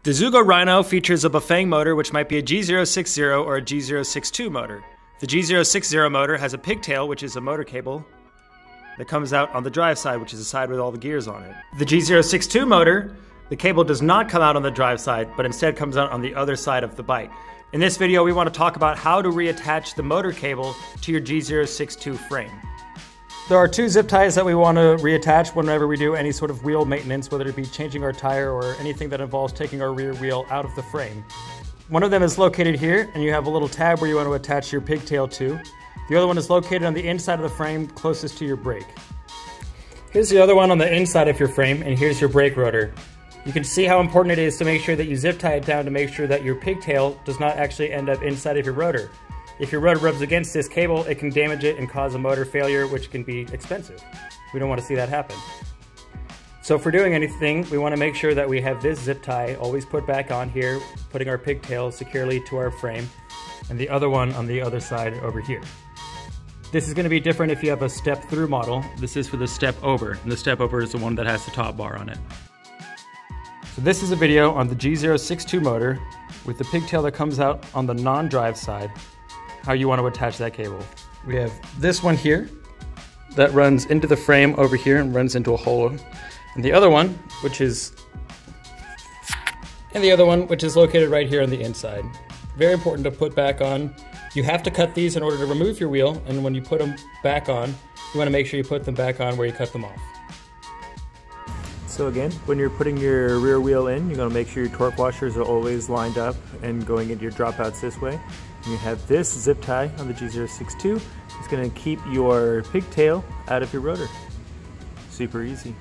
The ZuGo Rhino features a Bafang motor, which might be a G060 or a G062 motor. The G060 motor has a pigtail, which is a motor cable that comes out on the drive side, which is the side with all the gears on it. The G062 motor, the cable does not come out on the drive side, but instead comes out on the other side of the bike. In this video, we want to talk about how to reattach the motor cable to your G062 frame. There are two zip ties that we want to reattach whenever we do any sort of wheel maintenance, whether it be changing our tire or anything that involves taking our rear wheel out of the frame. One of them is located here, and you have a little tab where you want to attach your pigtail to. The other one is located on the inside of the frame closest to your brake. Here's the other one on the inside of your frame, and here's your brake rotor. You can see how important it is to make sure that you zip tie it down to make sure that your pigtail does not actually end up inside of your rotor. If your rotor rubs against this cable, it can damage it and cause a motor failure, which can be expensive. We don't want to see that happen. So if we're doing anything, we want to make sure that we have this zip tie always put back on here, putting our pigtail securely to our frame, and the other one on the other side over here. This is going to be different if you have a step-through model. This is for the step-over, and the step-over is the one that has the top bar on it. So this is a video on the G062 motor with the pigtail that comes out on the non-drive side, how you want to attach that cable. We have this one here that runs into the frame over here and runs into a hole. And the other one, which is located right here on the inside. Very important to put back on. You have to cut these in order to remove your wheel, and when you put them back on, you want to make sure you put them back on where you cut them off. So again, when you're putting your rear wheel in, you're going to make sure your torque washers are always lined up and going into your dropouts this way. And you have this zip tie on the G062. It's going to keep your pigtail out of your rotor. Super easy.